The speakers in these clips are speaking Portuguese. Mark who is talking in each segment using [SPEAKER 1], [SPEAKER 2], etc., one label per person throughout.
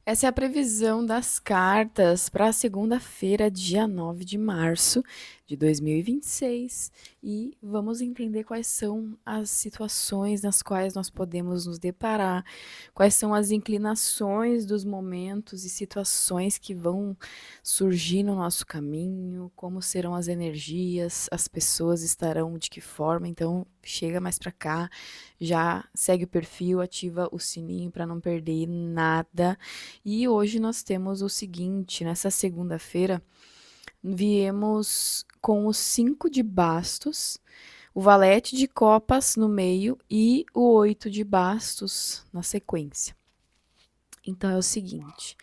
[SPEAKER 1] Essa é a previsão das cartas para a segunda-feira, dia 9 de março de 2026. E vamos entender quais são as situações nas quais nós podemos nos deparar, quais são as inclinações dos momentos e situações que vão surgir no nosso caminho, como serão as energias, as pessoas estarão de que forma. Então, chega mais para cá, já segue o perfil, ativa o sininho para não perder nada. E hoje nós temos o seguinte: nessa segunda-feira, viemos com os 5 de bastos, o valete de copas no meio e o 8 de bastos na sequência. Então é o seguinte,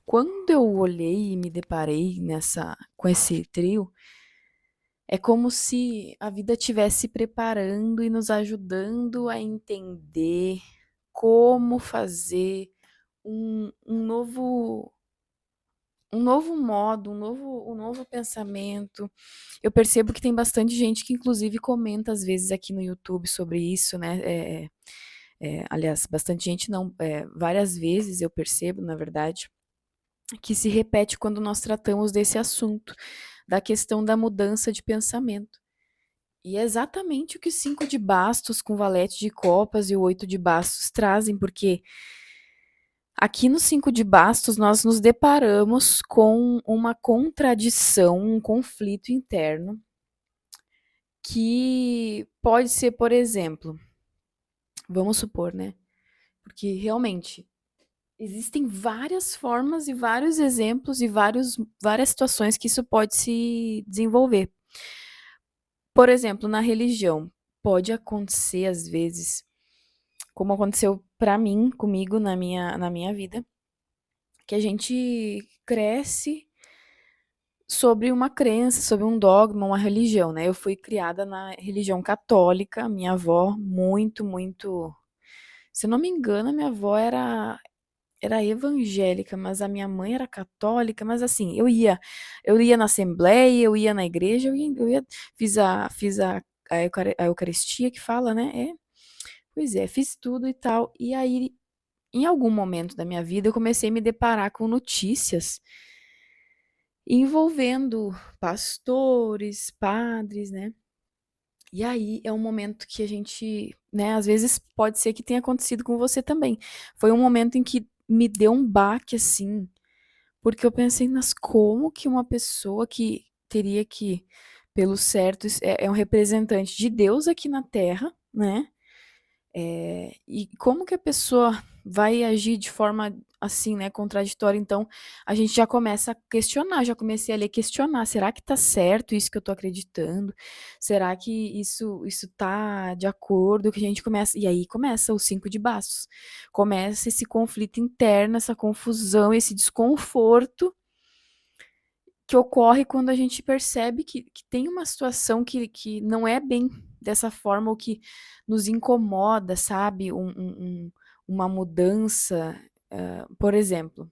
[SPEAKER 1] quando eu olhei e me deparei com esse trio, é como se a vida estivesse preparando e nos ajudando a entender como fazer um novo modo, um novo pensamento. Eu percebo que tem bastante gente que inclusive comenta às vezes aqui no YouTube sobre isso, né, aliás, bastante gente não, várias vezes eu percebo, na verdade, que se repete quando nós tratamos desse assunto, da questão da mudança de pensamento. E é exatamente o que o 5 de bastos com valete de copas e o 8 de bastos trazem, porque aqui no 5 de bastos nós nos deparamos com uma contradição, um conflito interno, que pode ser, por exemplo, vamos supor, né? Porque realmente existem várias formas e vários exemplos e várias situações que isso pode se desenvolver. Por exemplo, na religião, pode acontecer às vezes, como aconteceu para mim, comigo na minha vida, que a gente cresce sobre uma crença, sobre um dogma, uma religião, né? Eu fui criada na religião católica, minha avó muito, se eu não me engano, minha avó era evangélica, mas a minha mãe era católica, mas assim, eu ia na assembleia, eu ia na igreja, fiz a Eucaristia que fala, né? Pois é, fiz tudo e tal. E aí, em algum momento da minha vida, eu comecei a me deparar com notícias envolvendo pastores, padres, né? E aí é um momento que a gente, né, às vezes pode ser que tenha acontecido com você também. Foi um momento em que me deu um baque assim, porque eu pensei, mas como que uma pessoa que teria que, pelo certo, é um representante de Deus aqui na Terra, né? E como que a pessoa vai agir de forma assim, né, contraditória? Então, a gente já começa a questionar, já comecei a ler, questionar, será que tá certo isso que eu tô acreditando? Será que isso tá de acordo? Que a gente começa, e aí começa o 5 de bastos. Começa esse conflito interno, essa confusão, esse desconforto que ocorre quando a gente percebe que tem uma situação que não é bem dessa forma ou que nos incomoda, sabe? Uma mudança. Por exemplo,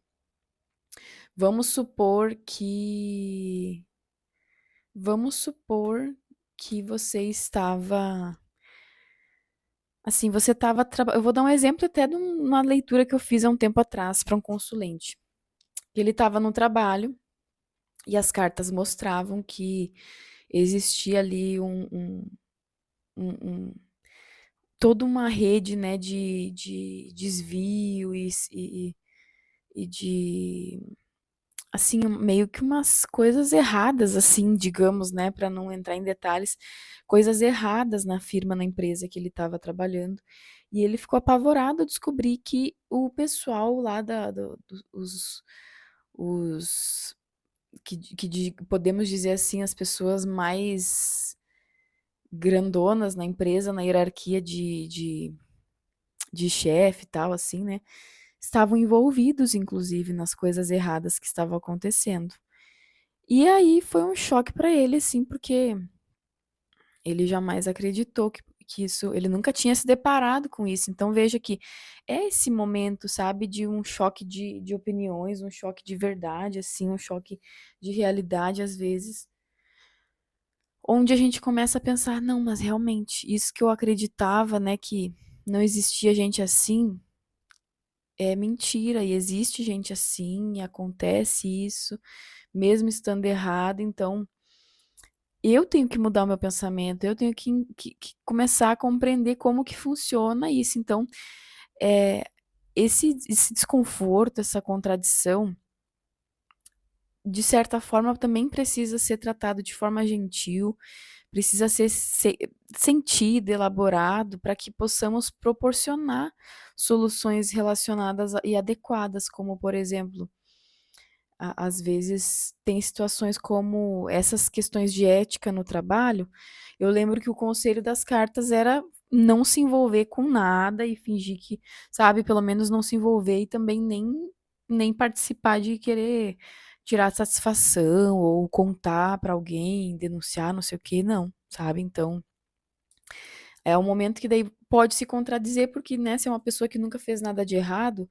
[SPEAKER 1] vamos supor que. Vamos supor que você estava. Assim, você estava. Eu vou dar um exemplo até de uma leitura que eu fiz há um tempo atrás para um consulente. Ele estava no trabalho e as cartas mostravam que existia ali um- um- toda uma rede, né, de desvio e de, assim, meio que umas coisas erradas, assim, digamos, né, para não entrar em detalhes, coisas erradas na firma, na empresa que ele estava trabalhando. E ele ficou apavorado ao descobrir que o pessoal lá os podemos dizer assim, as pessoas mais grandonas na empresa, na hierarquia de chefe e tal, assim, né? Estavam envolvidos, inclusive, nas coisas erradas que estavam acontecendo. E aí foi um choque para ele, assim, porque ele jamais acreditou que isso, ele nunca tinha se deparado com isso. Então veja que é esse momento, sabe, de um choque de opiniões, um choque de verdade, assim, um choque de realidade, às vezes, onde a gente começa a pensar, não, mas realmente, isso que eu acreditava, né, que não existia gente assim, é mentira e existe gente assim, e acontece isso, mesmo estando errado. Então, eu tenho que mudar o meu pensamento, eu tenho que começar a compreender como que funciona isso. Então, eh, esse desconforto, essa contradição, de certa forma, também precisa ser tratado de forma gentil, precisa ser sentido, elaborado, para que possamos proporcionar soluções relacionadas e adequadas, como, por exemplo, às vezes tem situações como essas questões de ética no trabalho. Eu lembro que o conselho das cartas era não se envolver com nada e fingir que, sabe, pelo menos não se envolver e também nem participar de querer tirar satisfação ou contar para alguém, denunciar, não sei o quê, não, sabe. Então, é um momento que daí pode se contradizer, porque, né, se é uma pessoa que nunca fez nada de errado,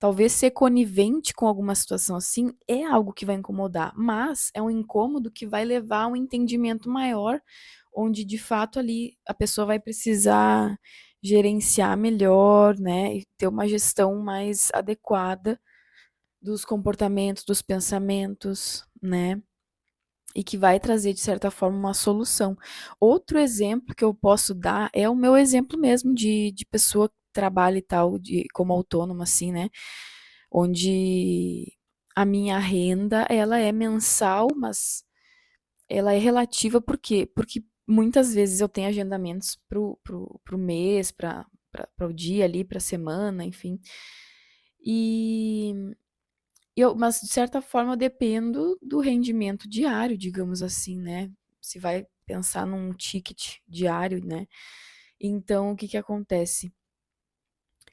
[SPEAKER 1] talvez ser conivente com alguma situação assim é algo que vai incomodar, mas é um incômodo que vai levar a um entendimento maior, onde de fato ali a pessoa vai precisar gerenciar melhor, né, e ter uma gestão mais adequada dos comportamentos, dos pensamentos, né, e que vai trazer de certa forma uma solução. Outro exemplo que eu posso dar é o meu exemplo mesmo de pessoa que trabalha e tal, como autônoma assim, né, onde a minha renda ela é mensal, mas ela é relativa, por quê? Porque muitas vezes eu tenho agendamentos pro mês, para o dia ali, para a semana, enfim. E mas de certa forma eu dependo do rendimento diário, digamos assim, né? Se vai pensar num ticket diário, né? Então, o que que acontece?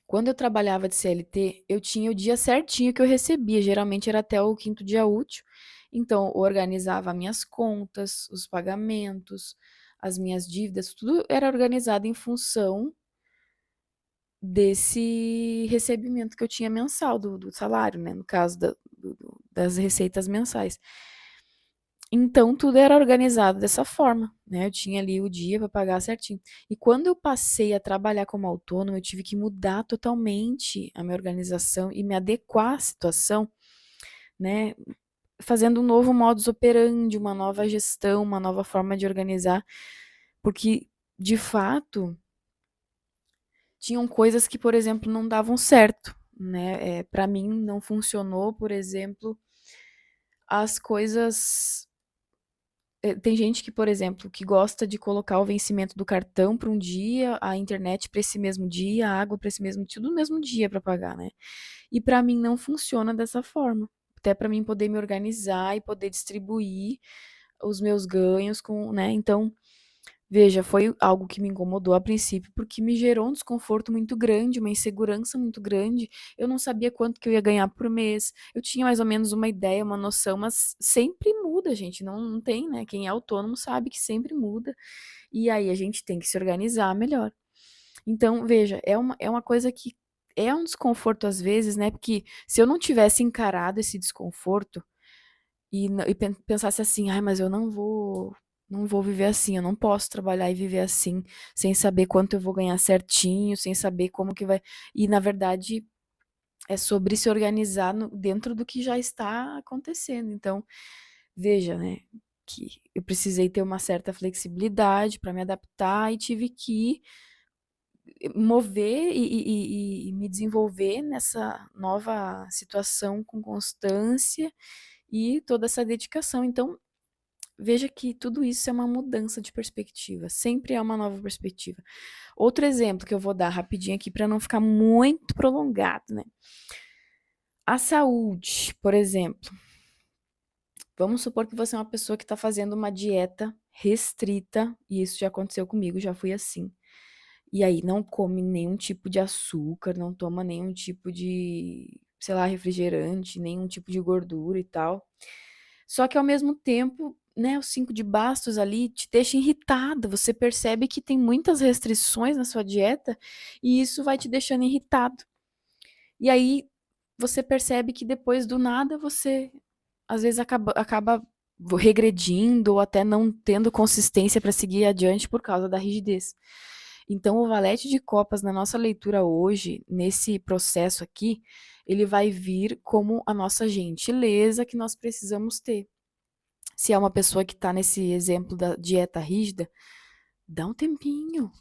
[SPEAKER 1] Quando eu trabalhava de CLT, eu tinha o dia certinho que eu recebia, geralmente era até o quinto dia útil. Então, eu organizava minhas contas, os pagamentos, as minhas dívidas, tudo era organizado em função desse recebimento que eu tinha mensal do salário, né? No caso das receitas mensais. Então, tudo era organizado dessa forma, né? Eu tinha ali o dia para pagar certinho. E quando eu passei a trabalhar como autônoma, eu tive que mudar totalmente a minha organização e me adequar à situação, né? Fazendo um novo modus operandi, uma nova gestão, uma nova forma de organizar, porque de fato tinham coisas que, por exemplo, não davam certo, né? Para mim não funcionou, por exemplo, as coisas. Tem gente que, por exemplo, que gosta de colocar o vencimento do cartão para um dia, a internet para esse mesmo dia, a água para esse mesmo, tudo no mesmo dia para pagar, né? E para mim não funciona dessa forma. Até para mim poder me organizar e poder distribuir os meus ganhos com, né? Então, veja, foi algo que me incomodou a princípio, porque me gerou um desconforto muito grande, uma insegurança muito grande. Eu não sabia quanto que eu ia ganhar por mês. Eu tinha mais ou menos uma ideia, uma noção, mas sempre muda, gente. Não tem, né? Quem é autônomo sabe que sempre muda. E aí a gente tem que se organizar melhor. Então, veja, é uma coisa que é um desconforto às vezes, né? Porque se eu não tivesse encarado esse desconforto, e pensasse assim: "Ai, mas eu não vou viver assim, eu não posso trabalhar e viver assim, sem saber quanto eu vou ganhar certinho, sem saber como que vai", e na verdade é sobre se organizar dentro do que já está acontecendo. Então, veja, né, que eu precisei ter uma certa flexibilidade para me adaptar e tive que mover e me desenvolver nessa nova situação com constância e toda essa dedicação. Então, veja que tudo isso é uma mudança de perspectiva, sempre é uma nova perspectiva. Outro exemplo que eu vou dar rapidinho aqui para não ficar muito prolongado, né? A saúde, por exemplo. Vamos supor que você é uma pessoa que está fazendo uma dieta restrita, e isso já aconteceu comigo, já fui assim. E aí não come nenhum tipo de açúcar, não toma nenhum tipo de, sei lá, refrigerante, nenhum tipo de gordura e tal. Só que ao mesmo tempo, né, os 5 de bastos ali te deixa irritada, você percebe que tem muitas restrições na sua dieta, e isso vai te deixando irritado. E aí, você percebe que depois do nada você, às vezes, acaba regredindo ou até não tendo consistência para seguir adiante por causa da rigidez. Então, o valete de copas na nossa leitura hoje, nesse processo aqui, ele vai vir como a nossa gentileza que nós precisamos ter. Se é uma pessoa que está nesse exemplo da dieta rígida, dá um tempinho.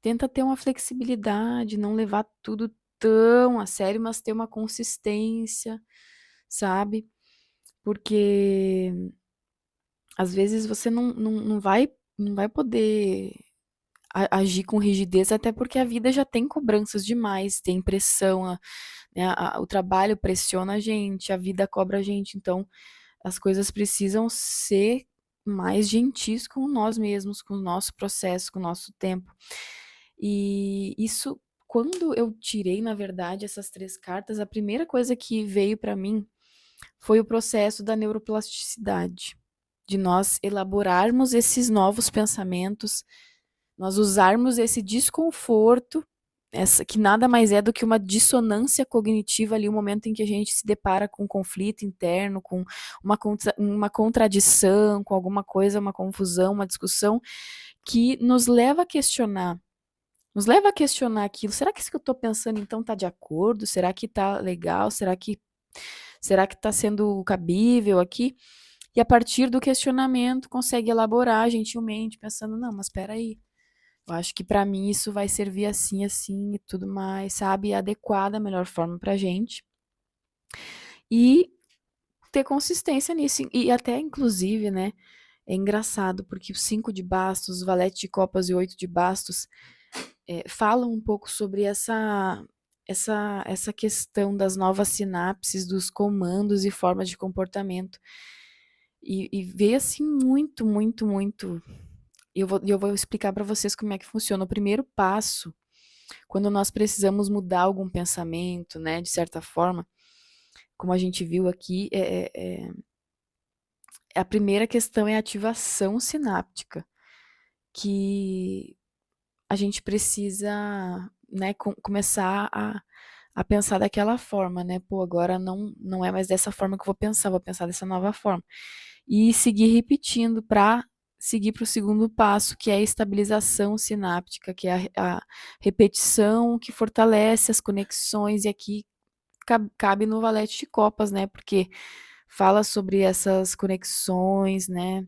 [SPEAKER 1] Tenta ter uma flexibilidade, não levar tudo tão a sério, mas ter uma consistência, sabe? Porque às vezes você não vai poder agir com rigidez, até porque a vida já tem cobranças demais, tem pressão, né, o trabalho pressiona a gente, a vida cobra a gente, então as coisas precisam ser mais gentis com nós mesmos, com o nosso processo, com o nosso tempo. E isso, quando eu tirei, na verdade, essas 3 cartas, a primeira coisa que veio para mim foi o processo da neuroplasticidade, de nós elaborarmos esses novos pensamentos, nós usarmos esse desconforto, essa que nada mais é do que uma dissonância cognitiva ali, o momento em que a gente se depara com um conflito interno, com uma contradição, com alguma coisa, uma confusão, uma discussão, que nos leva a questionar aquilo. Será que isso que eu estou pensando então está de acordo? Será que está legal? Será que está sendo cabível aqui? E a partir do questionamento consegue elaborar gentilmente, pensando, não, mas espera aí, eu acho que para mim isso vai servir assim, assim e tudo mais, sabe? Adequar da melhor forma pra gente. E ter consistência nisso. E até, inclusive, né? É engraçado, porque o 5 de bastos, o valete de copas e o 8 de bastos falam um pouco sobre essa questão das novas sinapses, dos comandos e formas de comportamento. E veio assim muito, muito, muito. E eu vou explicar para vocês como é que funciona. O primeiro passo, quando nós precisamos mudar algum pensamento, né, de certa forma, como a gente viu aqui, a primeira questão é a ativação sináptica, que a gente precisa, né, começar a pensar daquela forma, né? Pô, agora não é mais dessa forma que eu vou pensar dessa nova forma. E seguir repetindo para seguir para o segundo passo, que é a estabilização sináptica, que é a repetição que fortalece as conexões, e aqui cabe no valete de copas, né? Porque fala sobre essas conexões, né?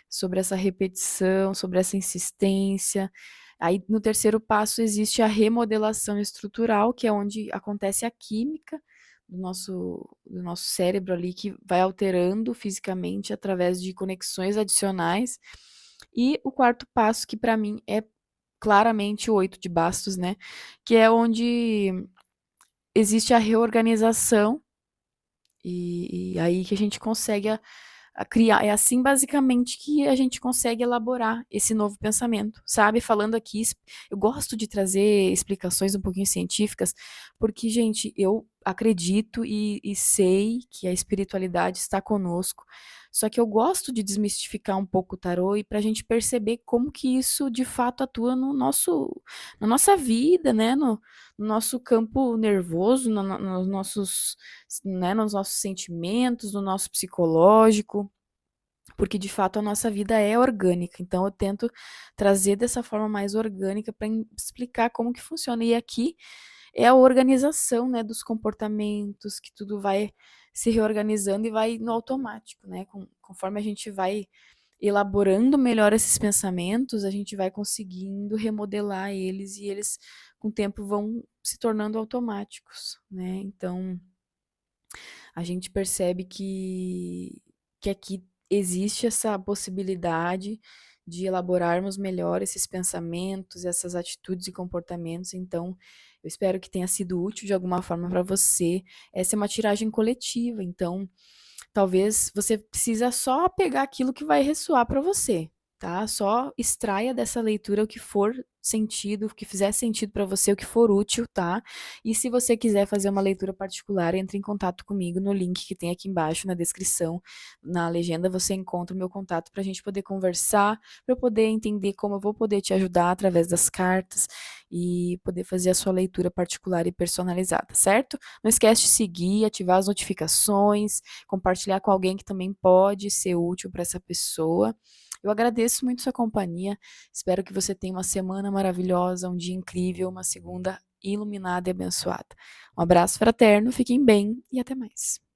[SPEAKER 1] Sobre essa repetição, sobre essa insistência. Aí, no terceiro passo, existe a remodelação estrutural, que é onde acontece a química do nosso cérebro ali, que vai alterando fisicamente através de conexões adicionais. E o quarto passo, que para mim é claramente o 8 de bastos, né? Que é onde existe a reorganização, e aí que a gente consegue a criar. É assim, basicamente, que a gente consegue elaborar esse novo pensamento, sabe? Falando aqui, eu gosto de trazer explicações um pouquinho científicas, porque, gente, eu acredito e sei que a espiritualidade está conosco. Só que eu gosto de desmistificar um pouco o tarô e para a gente perceber como que isso de fato atua na nossa vida, né? No nosso campo nervoso, nos nossos, né, nos nossos sentimentos, no nosso psicológico, porque de fato a nossa vida é orgânica. Então eu tento trazer dessa forma mais orgânica para explicar como que funciona. E aqui é a organização, né, dos comportamentos, que tudo vai se reorganizando e vai no automático, né? Conforme a gente vai elaborando melhor esses pensamentos, a gente vai conseguindo remodelar eles, e eles com o tempo vão se tornando automáticos, né? Então, a gente percebe que aqui existe essa possibilidade de elaborarmos melhor esses pensamentos, essas atitudes e comportamentos. Então, eu espero que tenha sido útil de alguma forma para você. Essa é uma tiragem coletiva, então talvez você precisa só pegar aquilo que vai ressoar para você, tá? Só extraia dessa leitura o que for sentido, o que fizer sentido para você, o que for útil, tá? E se você quiser fazer uma leitura particular, entre em contato comigo no link que tem aqui embaixo na descrição, na legenda você encontra o meu contato para a gente poder conversar, para eu poder entender como eu vou poder te ajudar através das cartas e poder fazer a sua leitura particular e personalizada, certo? Não esquece de seguir, ativar as notificações, compartilhar com alguém que também pode ser útil para essa pessoa. Eu agradeço muito sua companhia, espero que você tenha uma semana maravilhosa, um dia incrível, uma segunda iluminada e abençoada. Um abraço fraterno, fiquem bem e até mais.